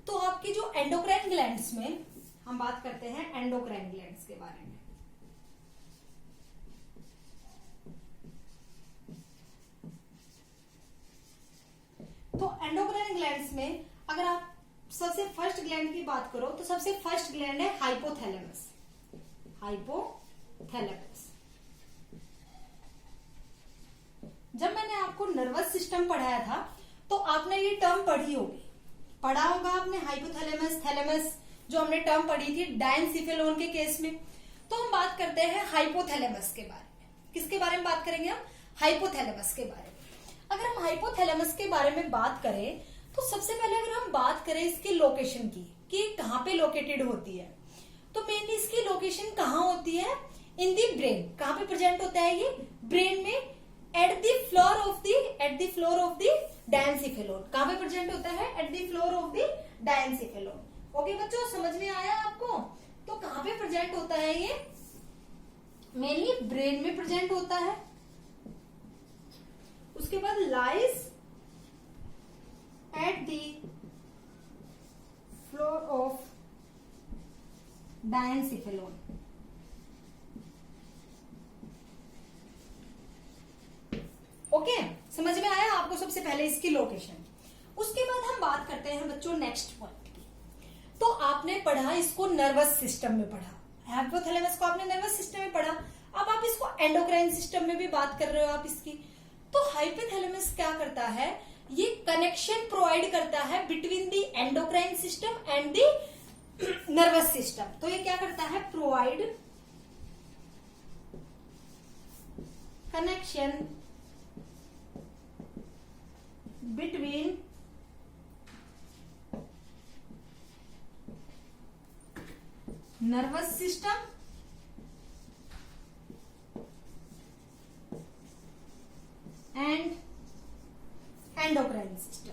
तो आपकी जो एंडोक्राइन ग्लैंड्स में हम बात करते हैं एंडोक्राइन ग्लैंड्स के बारे में। तो एंडोक्राइन ग्लैंड्स में अगर आप सबसे फर्स्ट ग्लैंड की बात करो तो सबसे फर्स्ट ग्लैंड है हाइपोथैलेमस। हाइपोथैलेमस। जब मैंने आपको नर्वस सिस्टम पढ़ाया था तो आपने ये टर्म पढ़ी होगी, पढ़ा होगा आपने हाइपोथैलेमस, थैलेमस, जो हमने टर्म पढ़ी थी डायंसिफेलोन के केस में। तो हम बात करते हैं हाइपोथैलेमस के बारे में। किसके बारे में बात करेंगे हम? हाइपोथैलेमस के बारे में। अगर हम हाइपोथैलेमस के बारे में बात करें तो सबसे पहले अगर हम बात करें इसकी लोकेशन की, कि कहाँ पे लोकेटेड होती है, तो मेनली इसकी लोकेशन कहाँ होती है? In the brain. कहाँ पे प्रेजेंट होता है ये? ब्रेन में, at the floor of the diencephalon. कहाँ पे प्रेजेंट होता है? At the floor of the diencephalon. Okay बच्चों, समझ में आया आपको? तो कहाँ पे प्रेजेंट होता है ये? मेनली ब्रेन में प्रेजेंट होता है। उसके बाद lies at the floor of diencephalon. Okay, समझ में आया आपको? सबसे पहले इसकी लोकेशन। उसके बाद हम बात करते हैं बच्चों नेक्स्ट पॉइंट की। तो आपने पढ़ा इसको नर्वस सिस्टम में पढ़ा, हाइपोथैलेमस को आपने नर्वस सिस्टम में पढ़ा। अब आप इसको एंडोक्राइन सिस्टम में भी बात कर रहे हो आप इसकी। तो हाइपोथैलेमस क्या करता है? ये कनेक्शन प्रोवाइड करता है between the endocrine system and the nervous system. तो ये क्या करता है? Provide connection between nervous system and endocrine system.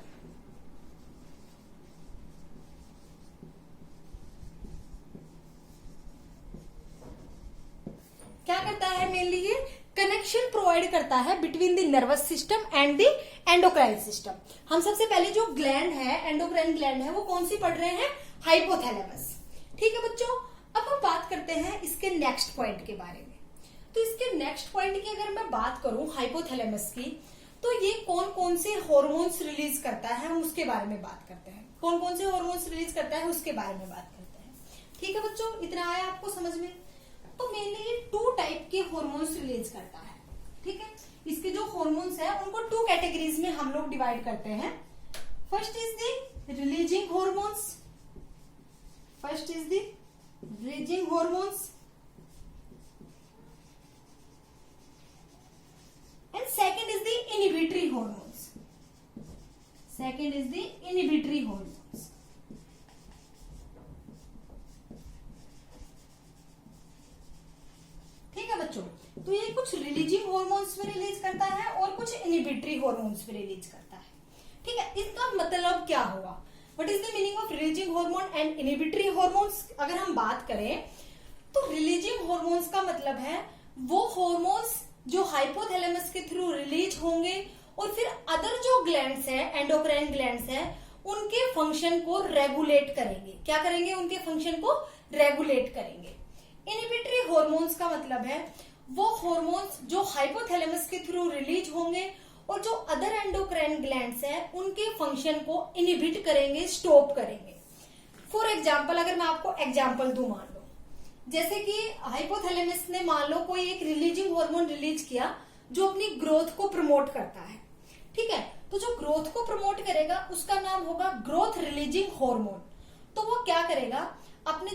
क्या करता है मेनली? ये कनेक्शन प्रोवाइड करता है between the nervous system and the endocrine system. हम सबसे पहले जो ग्लैंड है, एंडोक्राइन ग्लैंड है, वो कौन सी पढ़ रहे हैं? हाइपोथैलेमस। ठीक है बच्चों, अब हम बात करते हैं इसके नेक्स्ट पॉइंट के बारे में। तो इसके नेक्स्ट पॉइंट की अगर मैं बात करूं हाइपोथैलेमस की, तो ये कौन कौन से हॉर्मोन्स रिलीज करता है, हम उसके बारे में बात करते हैं। कौन कौन से हॉर्मोन्स रिलीज करता है उसके बारे में बात करते हैं। ठीक है बच्चों, इतना आया आपको समझ में? तो मेनली ये 2 टाइप के हॉर्मोन्स रिलीज करता है। ठीक है, इसके जो हॉर्मोन्स है उनको 2 कैटेगरीज में हम लोग डिवाइड करते हैं। First is the releasing hormones. First is the releasing hormones and second is the inhibitory hormones. Second is the inhibitory hormones. बच्चों, तो ये कुछ रिलीजिंग हॉर्मोन्स में रिलीज करता है और कुछ इनिबिटरी हॉर्मोन्स में रिलीज करता है। ठीक है, इसका मतलब क्या हुआ? What is the meaning of releasing hormone and inhibitory hormones? अगर हम बात करें तो रिलीजिंग हार्मोन्स का मतलब है वो हार्मोन्स जो हाइपोथैलेमस के थ्रू रिलीज होंगे और फिर अदर जो ग्लैंड्स है, एंडोक्राइन ग्लैंड्स है, उनके फंक्शन को रेगुलेट करेंगे। क्या करेंगे? उनके फंक्शन को रेगुलेट करेंगे। इनिबिटरी हार्मोन्स का मतलब है वो हार्मोन्स जो हाइपोथैलेमस के थ्रू रिलीज होंगे और जो अदर एंडोक्राइन ग्लैंड्स हैं उनके फंक्शन को इनिबिट करेंगे, स्टॉप करेंगे। फॉर एग्जाम्पल, अगर मैं आपको एग्जाम्पल दूं, मान लो जैसे कि हाइपोथैलेमस ने मान लो कोई एक रिलीजिंग हार्मोन रिलीज किया जो अपनी ग्रोथ को प्रमोट करता है। ठीक है, तो जो ग्रोथ को प्रमोट करेगा उसका नाम होगा ग्रोथ रिलीजिंग हार्मोन। तो वो क्या करेगा? अपने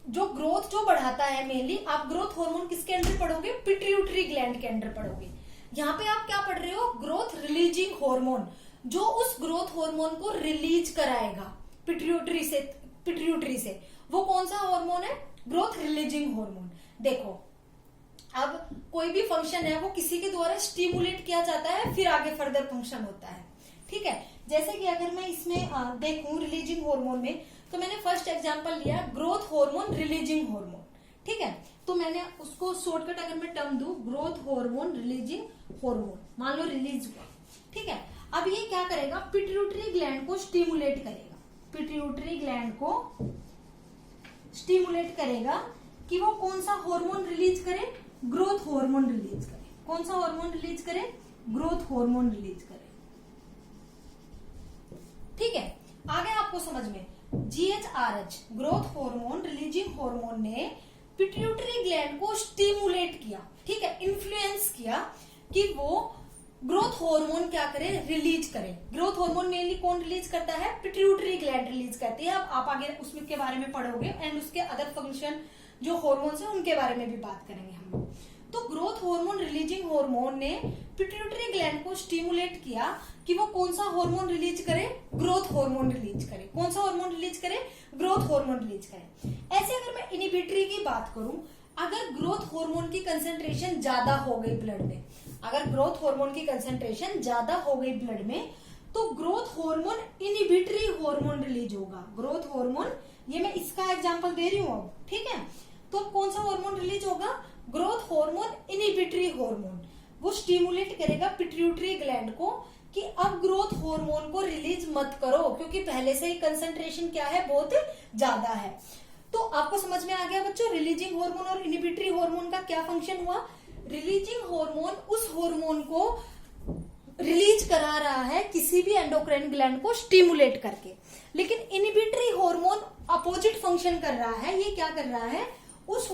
जो ग्रोथ जो बढ़ाता है, मेनली आप ग्रोथ हार्मोन किसके अंडर पढ़ोगे? पिट्यूटरी ग्लैंड के अंडर पढ़ोगे। यहाँ पे आप क्या पढ़ रहे हो? ग्रोथ रिलीजिंग हार्मोन, जो उस ग्रोथ हार्मोन को रिलीज कराएगा पिट्यूटरी से। वो कौन सा हार्मोन है? Growth releasing hormone. देखो, अब कोई भी फंक्शन है वो किसी के द्वारा स्टिमुलेट किया जाता है, फिर आगे फर्दर फंक्शन होता है। ठीक है, जैसे कि अगर मैं इसमें देखूं रिलीजिंग हार्मोन में, तो मैंने फर्स्ट एग्जांपल लिया ग्रोथ हार्मोन रिलीजिंग हार्मोन। ठीक है, तो मैंने उसको शॉर्टकट अगर मैं टर्म दूं, ग्रोथ हार्मोन रिलीजिंग हार्मोन, मान लो रिलीज हुआ। ठीक है, अब ये क्या करेगा? पिट्यूटरी ग्लैंड को स्टिमुलेट करेगा। पिट्यूटरी ग्लैंड को स्टिमुलेट करेगा कि वो कौन सा हार्मोन रिलीज करे? ग्रोथ हार्मोन रिलीज करे। कौन सा हार्मोन रिलीज करे? ग्रोथ हार्मोन रिलीज करे। ठीक है, आगे आपको समझ में, GHRH growth hormone releasing hormone ने पिट्यूटरी ग्लैंड को स्टिमुलेट किया। ठीक है, इन्फ्लुएंस किया कि वो ग्रोथ हार्मोन क्या करे? रिलीज करे। ग्रोथ हार्मोन मेनली कौन रिलीज करता है? पिट्यूटरी ग्लैंड रिलीज करती है। अब आप आगे उसमें के बारे में पढ़ोगे एंड उसके अदर फंक्शन जो हार्मोन्स है उनके बारे में भी बात करेंगे हम लोग। तो ग्रोथ हार्मोन रिलीजिंग हार्मोन ने पिट्यूटरी ग्लैंड को स्टिमुलेट किया कि वो कौन सा हार्मोन रिलीज करे? ग्रोथ हार्मोन रिलीज करे। कौन सा हार्मोन रिलीज करे? ग्रोथ हार्मोन रिलीज करे। ऐसे अगर मैं इनिबिटरी की बात करूं, अगर ग्रोथ हार्मोन की कंसेंट्रेशन ज्यादा हो गई ब्लड में, अगर ग्रोथ हार्मोन की कंसेंट्रेशन ज्यादा हो गई ब्लड में, तो growth hormone inhibitory hormone release होगा। ग्रोथ हार्मोन, ये मैं इसका एग्जांपल दे रही हूं अब। ठीक है, तो कौन सा हार्मोन रिलीज होगा? Growth hormone inhibitory hormone. वो स्टिमुलेट करेगा पिट्यूटरी ग्लैंड को कि अब ग्रोथ हार्मोन को रिलीज मत करो, क्योंकि पहले से ही कंसेंट्रेशन क्या है? बहुत ज्यादा है। तो आपको समझ में आ गया बच्चों, रिलीजिंग हार्मोन और इनिबिटरी हार्मोन का क्या फंक्शन हुआ? रिलीजिंग हार्मोन उस हार्मोन को रिलीज करा रहा है किसी भी एंडोक्राइन ग्लैंड को स्टिमुलेट करके, लेकिन इनिबिटरी हार्मोन अपोजिट फंक्शन कर रहा है। ये क्या कर रहा है? उस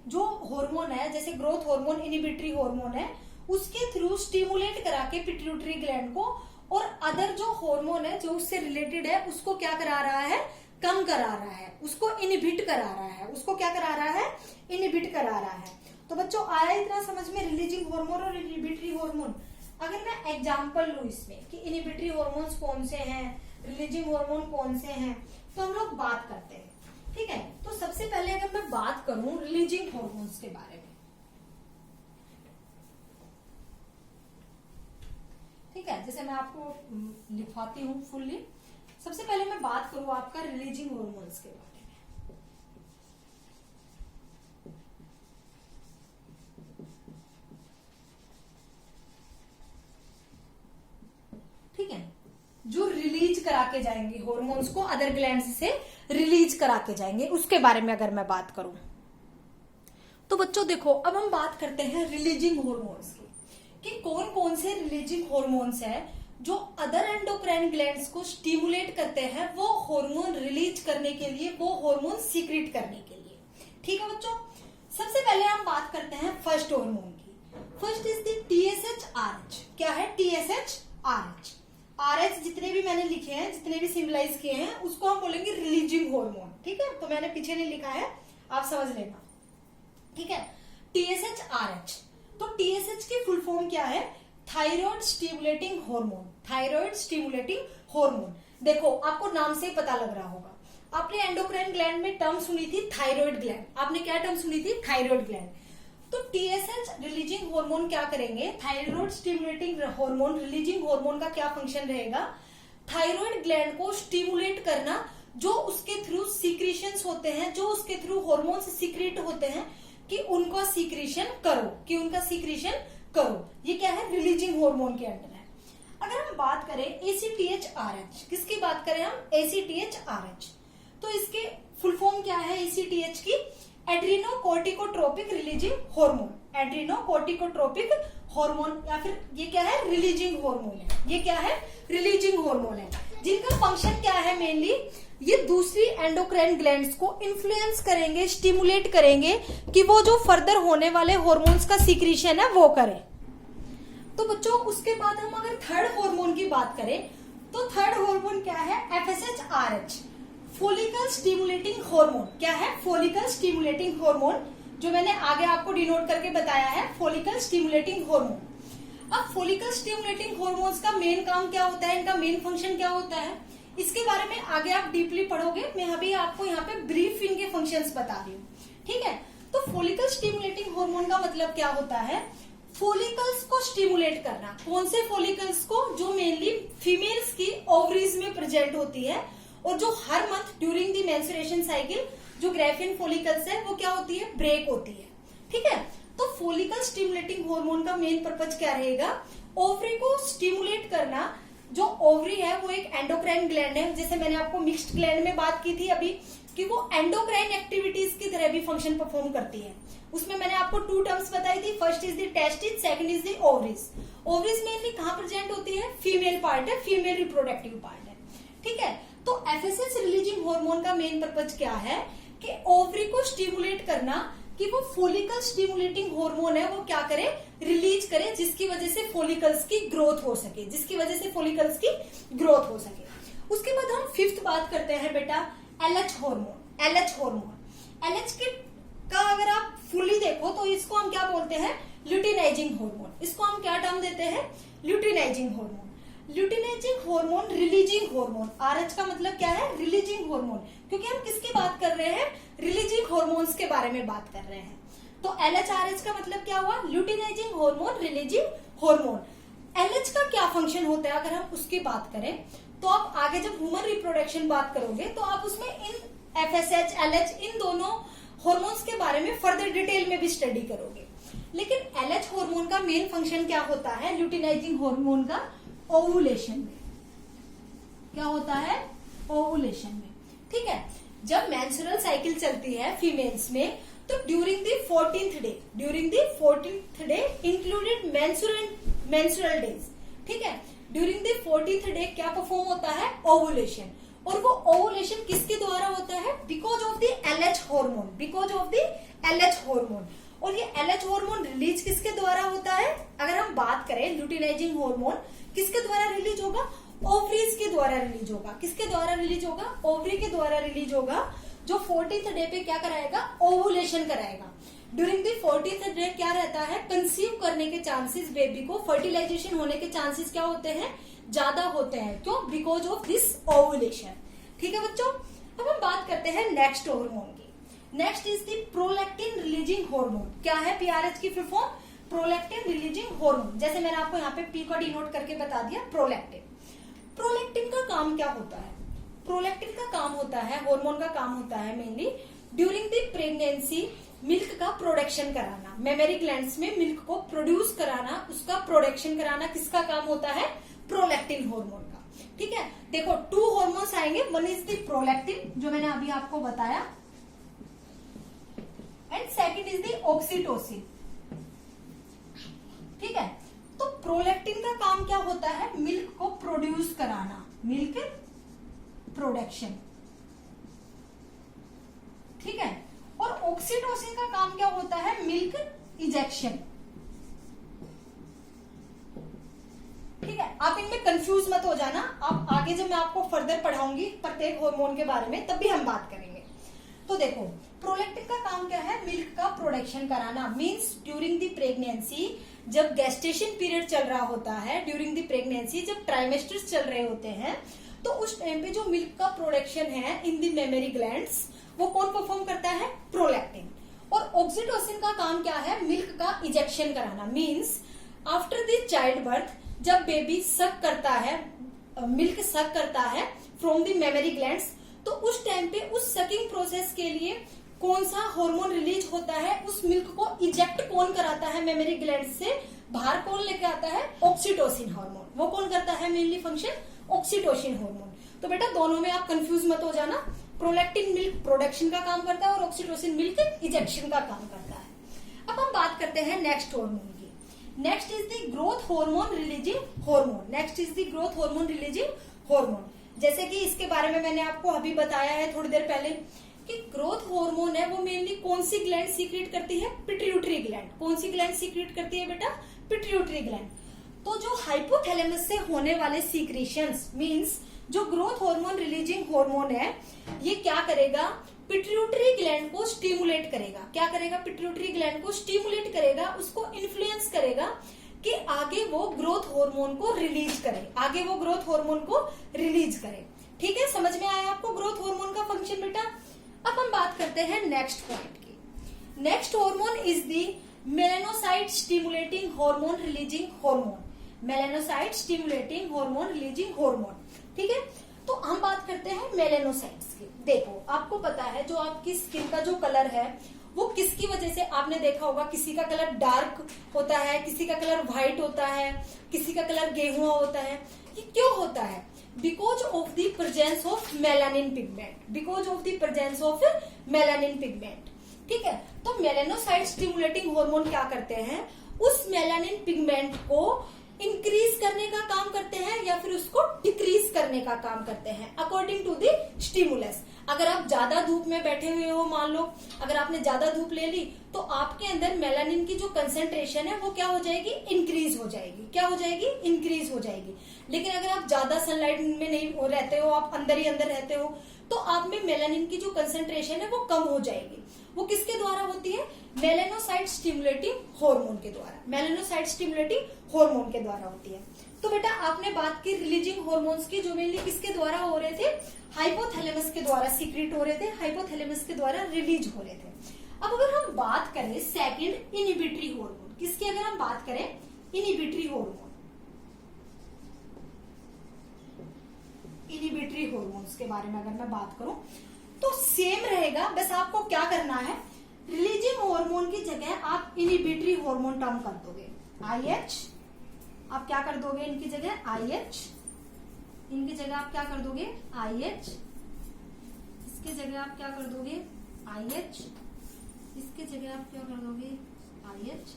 जो हार्मोन है, जैसे ग्रोथ हार्मोन इनिबिटरी हार्मोन है, उसके थ्रू स्टिमुलेट करा के पिट्यूटरी ग्लैंड को, और अदर जो हार्मोन है जो उससे रिलेटेड है उसको क्या करा रहा है? कम करा रहा है, उसको इनिबिट करा रहा है। उसको क्या करा रहा है? इनिबिट करा रहा है। तो बच्चों आया इतना समझ में रिलीजिंग हार्मोन और इनिबिटरी हार्मोन? अगर मैं एग्जांपल लूं इसमें कि इनिबिटरी हार्मोन्स कौन से हैं, रिलीजिंग हार्मोन कौन से हैं, तो हम लोग बात करते हैं। ठीक है, तो सबसे पहले अगर मैं बात करूं रिलीजिंग हार्मोन्स के बारे में, ठीक है, जैसे मैं आपको लिखवाती हूं फुल्ली। सबसे पहले मैं बात करूं आपका रिलीजिंग हार्मोन्स के बारे में। ठीक है, जो रिलीज करा के जाएंगे हार्मोन्स को, अदर ग्लैंड्स से रिलीज करा के जाएंगे, उसके बारे में अगर मैं बात करूं तो बच्चों देखो, अब हम बात करते हैं रिलीजिंग हार्मोन्स की, कि कौन कौन से रिलीजिंग हार्मोन्स है जो अदर एंडोक्राइन ग्लैंड्स को स्टिमुलेट करते हैं वो हार्मोन रिलीज करने के लिए, वो हार्मोन सीक्रेट करने के लिए। ठीक है बच्चों, सबसे पहले हम बात करते हैं फर्स्ट हार्मोन की। First is the TSHRH। क्या है? TSHRH। RH जितने भी मैंने लिखे हैं, जितने भी सिंबलाइज किए हैं, उसको हम बोलेंगे रिलीजिंग हार्मोन। ठीक है, तो मैंने पीछे नहीं लिखा है, आप समझ लेना। ठीक है, TSHRH। तो TSH की फुल फॉर्म क्या है? Thyroid stimulating hormone. Thyroid stimulating hormone. देखो, आपको नाम से ही पता लग रहा होगा, आपने एंडोक्राइन ग्लैंड में टर्म सुनी थी थायराइड ग्लैंड। आपने क्या टर्म सुनी थी? Thyroid gland. तो टीएसएच रिलीजिंग हार्मोन क्या करेंगे, thyroid stimulating hormone releasing hormone का क्या फंक्शन रहेगा, थायराइड ग्लैंड को स्टिमुलेट करना, जो उसके थ्रू सीक्रेशंस होते हैं, जो उसके थ्रू हार्मोन्स सीक्रेट होते हैं कि उनका सीक्रेशन करो, ये क्या है, रिलीजिंग हार्मोन के अंडर है। अगर हम बात करें ACTH-RH, किसकी बात करें हम, ACTH-RH, तो इसके फुल फॉर्म क्या है ACTH की, एड्रीनोकोर्टिकोट्रोपिक रिलीजिंग हार्मोन, एड्रीनोकोर्टिकोट्रोपिक हार्मोन, या फिर ये क्या है, रिलीजिंग हार्मोन है, ये क्या है, रिलीजिंग हार्मोन है, जिनका फंक्शन क्या है, मेनली ये दूसरी एंडोक्राइन ग्लैंड्स को इन्फ्लुएंस करेंगे, स्टिमुलेट करेंगे कि वो जो फर्दर होने वाले हार्मोन्स का सीक्रेशन है वो करें। तो बच्चों उसके बाद हम अगर थर्ड हार्मोन की बात करें, तो थर्ड हार्मोन क्या है, FSH-RH, फोलिकल स्टिमुलेटिंग हार्मोन। क्या है, फोलिकल स्टिमुलेटिंग हार्मोन, जो मैंने आगे आपको डिनोट करके बताया है, फोलिकल स्टिमुलेटिंग हार्मोन। अब फोलिकल स्टिमुलेटिंग हार्मोन्स का मेन काम क्या होता है, इनका मेन फंक्शन क्या होता है, इसके बारे में आगे आप डीपली पढ़ोगे, मैं अभी आपको यहाँ पे ब्रीफ इनके फंक्शंस बता रही हूँ, ठीक है। तो फोलिकल स्टिमुलेटिंग हार्मोन का मतलब क्या होता है, फोलिकल्स को स्टिमुलेट करना। कौन से फोलिकल्स को, जो मेनली फीमेल्स की ओवरीज में प्रेजेंट होती है, और जो हर month during the menstruation cycle जो ग्रेफिन फोलिकल्स है वो क्या होती है, ब्रेक होती है, ठीक है। तो फोलिकल स्टिमुलेटिंग हार्मोन का मेन पर्पज क्या रहेगा, ओवरी को स्टिमुलेट करना। जो ओवरी है वो एक एंडोक्राइन ग्लैंड है, जैसे मैंने आपको मिक्स्ड ग्लैंड में बात की थी अभी कि वो एंडोक्राइन एक्टिविटीज की तरह भी फंक्शन परफॉर्म करती है। उसमें मैंने आपको 2 टर्म्स बताई थी, first is the testis, second is the ovaries. Ovaries mainly कहाँ प्रेजेंट होती है, फीमेल पार्ट है, फीमेल रिप्रोडक्टिव पार्ट है, ठीक है। तो FSH रिलीजिंग हार्मोन का मेन पर्पज क्या है कि ओवरी को स्टिमुलेट करना कि वो फोलिकल स्टिमुलेटिंग हार्मोन है वो क्या करे, रिलीज करे, जिसकी वजह से फोलिकल्स की ग्रोथ हो सके, उसके बाद हम फिफ्थ बात करते हैं बेटा LH हार्मोन। LH का अगर आप फुली देखो तो इसको हम क्या बोलते हैं, ल्यूटिनाइजिंग हार्मोन। इसको हम क्या टर्म देते हैं, luteinizing hormone. Luteinizing hormone releasing hormone, RH का मतलब क्या है, रिलीजिंग हार्मोन, क्योंकि हम किसकी बात कर रहे हैं, रिलीजिंग हार्मोन्स के बारे में बात कर रहे हैं। तो LH-RH का मतलब क्या हुआ, luteinizing hormone, releasing hormone. LH का क्या फंक्शन होता है अगर हम उसकी बात करें, तो आप आगे जब ह्यूमन रिप्रोडक्शन बात करोगे तो आप उसमें इन FSH, LH इन दोनों हार्मोन्स के बारे में फर्दर डिटेल में भी स्टडी करोगे। लेकिन LH हार्मोन का मेन फंक्शन क्या होता है, ल्यूटिनाइजिंग हार्मोन का, ओवुलेशन में। क्या होता है, ओवुलेशन में, ठीक है। जब मेंस्ट्रुअल साइकिल चलती है फीमेल्स में, तो during the 14th day included menstrual days, ठीक है। ड्यूरिंग द 14th डे क्या परफॉर्म होता है, ओवुलेशन। और वो ओवुलेशन किसके द्वारा होता है, because of the LH hormone. और ये LH हार्मोन रिलीज किसके द्वारा होता है, अगर हम बात करें ल्यूटिनाइजिंग हार्मोन किसके द्वारा रिलीज होगा, ओवरीज के द्वारा रिलीज होगा। किसके द्वारा रिलीज होगा, ओवरी के द्वारा रिलीज होगा, जो 14th डे पे क्या कराएगा, ओवुलेशन कराएगा। ड्यूरिंग द 14th डे क्या रहता है, कंसीव करने के चांसेस, बेबी को फर्टिलाइजेशन होने के चांसेस क्या होते हैं, ज्यादा होते हैं। क्यों, बिकॉज ऑफ दिस ओवुलेशन, ठीक है बच्चों। अब हम बात करते हैं नेक्स्ट हार्मोन की। Next is the prolactin releasing hormone. क्या है PRH की full form, prolactin releasing hormone. जैसे मैंने आपको यहाँ पे P को डिनोट करके बता दिया, प्रोलैक्टिन का काम क्या होता है, प्रोलैक्टिन का काम होता है, हार्मोन का काम होता है mainly during the pregnancy milk का प्रोडक्शन कराना, मेमरी ग्लैंड्स में मिल्क को प्रोड्यूस कराना, उसका प्रोडक्शन कराना किसका काम होता है, प्रोलैक्टिन हार्मोन का, ठीक है। देखो 2 हार्मोन्स आएंगे, वन इज द प्रोलैक्टिन जो मैंने अभी आपको बताया, and second is the oxytocin, ठीक है। तो प्रोलैक्टिन का काम क्या होता है, मिल्क को प्रोड्यूस कराना, मिल्क प्रोडक्शन, ठीक है। और ऑक्सीटोसिन का काम क्या होता है, मिल्क इजेक्शन, ठीक है। आप इनमें कंफ्यूज मत हो जाना, आप आगे जब मैं आपको फर्दर पढ़ाऊंगी प्रत्येक हार्मोन के बारे में तब भी हम बात करेंगे। तो देखो प्रोलैक्टिन का काम क्या है, मिल्क का प्रोडक्शन कराना, मींस ड्यूरिंग द प्रेगनेंसी, जब गेस्टेशन पीरियड चल रहा होता है, ड्यूरिंग द प्रेगनेंसी जब ट्राइमेस्टर्स चल रहे होते हैं, तो उस टाइम पे जो मिल्क का प्रोडक्शन है इन द मेमरी ग्लैंड्स, वो कौन परफॉर्म करता है, प्रोलैक्टिन। और ऑक्सीटोसिन का काम क्या है, मिल्क का इजेक्शन कराना। Means after the child birth जब बेबी सक करता है, मिल्क सक करता है फ्रॉम द मेमरी ग्लैंड्स, तो उस टाइम पे उस सकिंग प्रोसेस के लिए कौन सा हार्मोन रिलीज होता है, उस मिल्क को इजेक्ट कौन कराता है मेमरी ग्लैंड से, बाहर कौन लेके आता है, ऑक्सीटोसिन हार्मोन। वो कौन करता है मेनली फंक्शन, ऑक्सीटोसिन हार्मोन। तो बेटा दोनों में आप कंफ्यूज मत हो जाना, प्रोलैक्टिन मिल्क प्रोडक्शन का काम करता है और ऑक्सीटोसिन मिल्क इजेक्शन का काम करता है। अब हम बात करते हैं नेक्स्ट हार्मोन की। Next is the growth hormone releasing hormone. Next is the growth hormone releasing hormone. जैसे कि इसके बारे में मैंने आपको अभी बताया है थोड़ी देर पहले कि ग्रोथ हार्मोन है वो मेनली कौन सी ग्लैंड सीक्रेट करती है, पिट्यूटरी ग्लैंड। कौन सी ग्लैंड सीक्रेट करती है बेटा, पिट्यूटरी ग्लैंड। तो जो हाइपोथैलेमस से होने वाले सीक्रेशंस मींस जो ग्रोथ हार्मोन रिलीजिंग हार्मोन है, ये क्या करेगा, पिट्यूटरी ग्लैंड को स्टिमुलेट करेगा। क्या करेगा, पिट्यूटरी ग्लैंड को स्टिमुलेट करेगा, उसको इन्फ्लुएंस करेगा कि आगे वो ग्रोथ हार्मोन को रिलीज करे, आगे वो ग्रोथ हार्मोन को रिलीज करे। ठीक है, समझ में आया आपको ग्रोथ हार्मोन का फंक्शन बेटा। अब हम बात करते हैं नेक्स्ट पॉइंट की। Next hormone is the melanocyte stimulating hormone releasing hormone. Melanocyte stimulating hormone releasing hormone. ठीक है, तो हम बात करते हैं मेलानोसाइट्स की। देखो आपको पता है जो आपकी स्किन का जो कलर है वो किसकी वजह से, आपने देखा होगा किसी का कलर डार्क होता है, किसी का कलर व्हाइट होता है, किसी का कलर गेहुआ होता है। ये क्यों होता है, because of the presence of melanin pigment. Because of the presence of melanin pigment. ठीक है, तो मेलानोसाइट स्टिमुलेटिंग हार्मोन क्या करते हैं, उस मेलानिन पिगमेंट को इंक्रीज करने का काम करते हैं या फिर उसको डिक्रीज करने का काम करते हैं अकॉर्डिंग टू द स्टिमुलस। अगर आप ज्यादा धूप में बैठे हुए हो, मान लो अगर आपने ज्यादा धूप ले ली तो आपके अंदर मेलानिन की जो कंसेंट्रेशन है वो क्या हो जाएगी, इंक्रीज हो जाएगी। क्या हो जाएगी, इंक्रीज हो जाएगी। लेकिन अगर आप ज्यादा सनलाइट में नहीं रहते हो, आप अंदर ही अंदर रहते हो, तो आप में मेलानिन की जो कंसेंट्रेशन है वो कम हो जाएगी। वो किसके द्वारा होती है, मेलानोसाइट स्टिमुलेटिंग हार्मोन के द्वारा। मेलानोसाइट स्टिमुलेटिंग हार्मोन के द्वारा होती है। तो बेटा आपने बात की रिलीजिंग हार्मोन्स की, जो मेनली किसके द्वारा हो रहे थे, हाइपोथैलेमस के द्वारा सीक्रेट हो रहे थे, हाइपोथैलेमस के द्वारा रिलीज हो रहे थे। अब अगर हम बात करें सेकंड इनिबिटरी हार्मोन, किसकी अगर हम बात करें, इनिबिटरी हार्मोन। इनिबिटरी हार्मोन्स के बारे में अगर मैं बात करूं तो सेम रहेगा, बस आपको क्या करना है, रिलीजिंग हार्मोन की जगह आप इनिबिटरी हार्मोन टर्म कर दोगे, आईएच। आप क्या कर दोगे इनकी जगह, आईएच। इनकी जगह आप क्या कर दोगे, आईएच। इसकी जगह आप क्या कर दोगे, आईएच। इसकी जगह आप क्या कर दोगे, आईएच।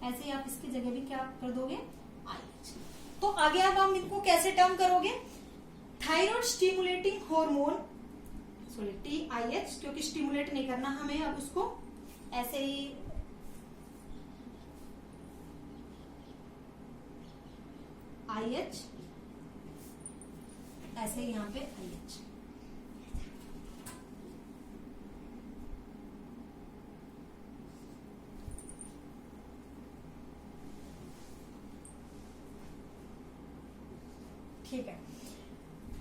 ऐसे ही आप इसकी जगह भी क्या कर दोगे, आईएच। तो आगे अब हम इनको कैसे टर्म करोगे, thyroid stimulating hormone, sorry TIH, क्योंकि स्टिमुलेट नहीं करना हमें, अब उसको ऐसे ही IH, ऐसे ही यहाँ पे IH। ठीक है,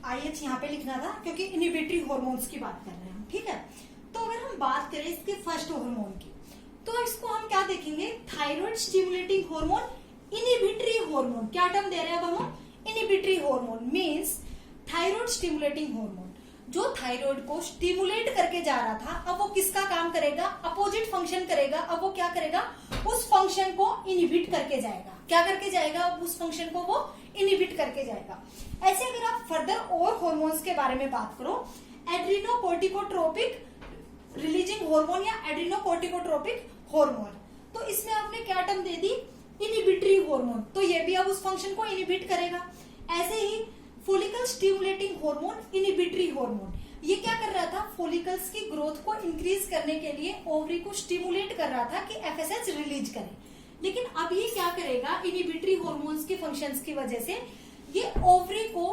IH यहाँ पे लिखना था क्योंकि इनिबिटरी हार्मोन्स की बात कर रहे हैं हम। ठीक है, तो अगर हम बात करें इसके फर्स्ट हार्मोन की, तो इसको हम क्या देखेंगे, thyroid stimulating hormone inhibitory hormone. क्या टर्म दे रहे हैं अब हम, inhibitory hormone means thyroid stimulating hormone, जो थायराइड को स्टिमुलेट करके जा रहा था, अब वो किसका काम करेगा, अपोजिट फंक्शन करेगा। अब वो क्या करेगा, उस फंक्शन को इनिबिट करके जाएगा। क्या करके जाएगा, अब उस फंक्शन को वो इनिबिट करके जाएगा। ऐसे अगर आप फर्दर और हार्मोन्स के बारे में बात करो, एड्रीनोकोर्टिकोट्रोपिक रिलीजिंग हार्मोन या एड्रीनोकोर्टिकोट्रोपिक हार्मोन, तो इसमें आपने क्या टर्म दे दी, इनिबिटरी हार्मोन, तो ये भी अब उस फंक्शन को इनिबिट करेगा। ऐसे ही follicle stimulating hormone inhibitory hormone, ये क्या कर रहा था, फोलिकल्स की ग्रोथ को इंक्रीज करने के लिए ओवरी को स्टिमुलेट कर रहा था कि FSH रिलीज करे। लेकिन अब ये क्या करेगा, इनिबिटरी हार्मोन्स के फंक्शंस की वजह से ये ओवरी को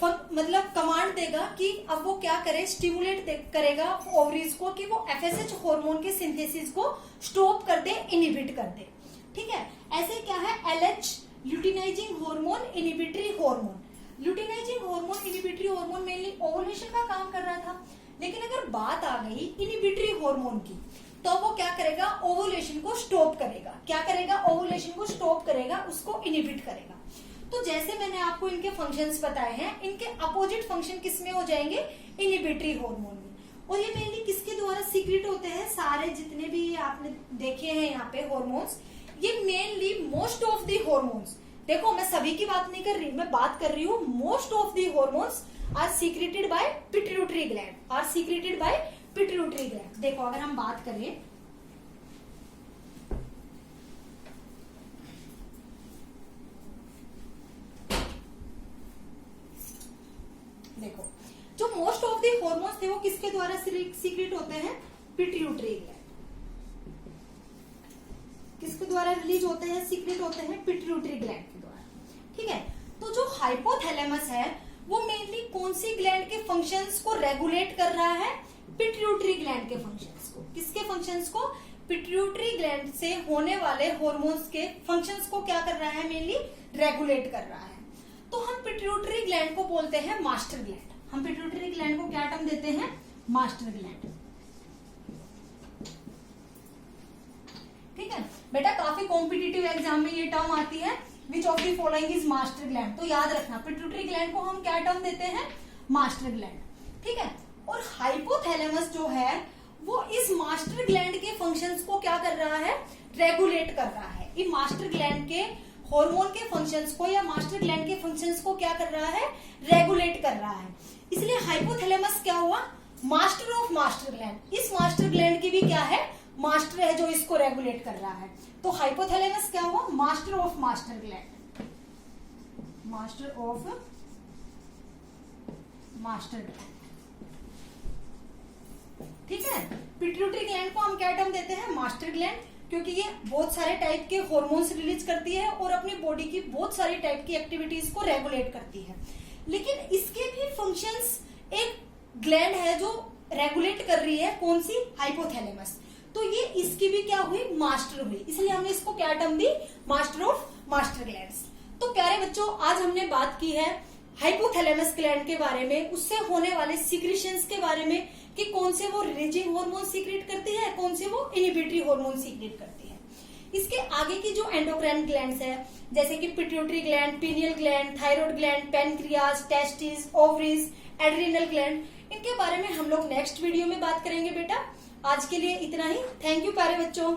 मतलब कमांड देगा कि अब वो क्या करे, स्टिमुलेट करेगा ओवरीज को कि वो FSH हार्मोन के सिंथेसिस को स्टॉप कर दे, इनिबिट कर दे। ठीक है, ऐसे क्या है, LH luteinizing hormone inhibitory hormone. Luteinizing hormone inhibitory hormone mainly ovulation का काम कर रहा था। लेकिन अगर बात आ गई इनिबिटरी हार्मोन की, तो वो क्या करेगा, ओवुलेशन को स्टॉप करेगा। क्या करेगा, ओवुलेशन को स्टॉप करेगा, उसको इनहिबिट करेगा। तो जैसे मैंने आपको इनके फंक्शंस बताए हैं, इनके अपोजिट फंक्शन किसमें हो जाएंगे, इनहिबिटरी हार्मोन में। और ये मेनली किसके द्वारा सीक्रेट होते हैं, सारे जितने भी आपने देखे हैं यहाँ पे हार्मोन्स, ये mainly most of the hormones, देखो मैं सभी की बात नहीं कर रही, मैं बात कर रही हूँ most of the hormones are secreted by pituitary gland, are secreted by pituitary gland. देखो अगर हम बात करें, देखो जो मोस्ट ऑफ दी हार्मोन्स थे वो किसके द्वारा सीक्रेट होते हैं, पिट्यूटरी ग्लैंड। किसके द्वारा रिलीज होते हैं, सीक्रेट होते हैं पिट्यूटरी ग्लैंड के द्वारा। ठीक है, तो जो हाइपोथैलेमस है वो मेनली कौन सी ग्लैंड के फंक्शंस को रेगुलेट कर रहा है, पिट्यूटरी ग्लैंड के फंक्शंस को। किसके फंक्शंस को, पिट्यूटरी ग्लैंड से होने वाले हार्मोन्स के फंक्शंस को क्या कर रहा है, मेनली रेगुलेट कर रहा है। तो हम पिट्यूटरी ग्लैंड को बोलते हैं मास्टर ग्लैंड। हम पिट्यूटरी ग्लैंड को क्या टर्म देते हैं, मास्टर ग्लैंड। ठीक है बेटा, काफी कॉम्पिटिटिव एग्जाम में ये टर्म आती है, which of the following is master gland. तो याद रखना पिट्यूटरी ग्लैंड को हम क्या टर्म देते हैं, मास्टर ग्लैंड। ठीक है, और हाइपोथैलेमस जो है वो इस मास्टर ग्लैंड के फंक्शंस को क्या कर रहा है, रेगुलेट कर रहा है। ये मास्टर ग्लैंड के हार्मोन के फंक्शंस को या मास्टर ग्लैंड के फंक्शंस को क्या कर रहा है, रेगुलेट कर रहा है। इसलिए हाइपोथैलेमस क्या हुआ, मास्टर ऑफ मास्टर ग्लैंड। इस मास्टर ग्लैंड की भी क्या है, मास्टर है जो इसको रेगुलेट कर रहा है। तो हाइपोथैलेमस क्या हुआ, master of master gland, master of master gland. ठीक है, पिट्यूटरी ग्लैंड को हम क्या टर्म देते हैं, मास्टर ग्लैंड, क्योंकि ये बहुत सारे टाइप के हार्मोन्स रिलीज करती है और अपनी बॉडी की बहुत सारी टाइप की एक्टिविटीज को रेगुलेट करती है। लेकिन इसके भी फंक्शंस, एक ग्लैंड है जो रेगुलेट कर रही है, कौन सी, हाइपोथैलेमस। तो ये इसकी भी क्या हुई, मास्टर हुई, इसलिए हमने इसको क्या term the, master of master glands. तो प्यारे बच्चों, आज हमने बात की है हाइपोथैलेमस ग्लैंड के बारे में, उससे होने वाले सीक्रेशंस के बारे में, कि कौन से वो रिलीजिंग हार्मोन सीक्रेट करती है, कौन से वो इनहिबिटरी हार्मोन सीक्रेट करती है। इसके आगे की जो एंडोक्राइन ग्लैंड्स है, जैसे कि pituitary gland, pineal gland, thyroid gland, pancreas, testis, ovaries, adrenal gland, इनके बारे में हम लोग नेक्स्ट वीडियो में बात करेंगे बेटा। आज के लिए इतना ही। थैंक यू प्यारे बच्चों।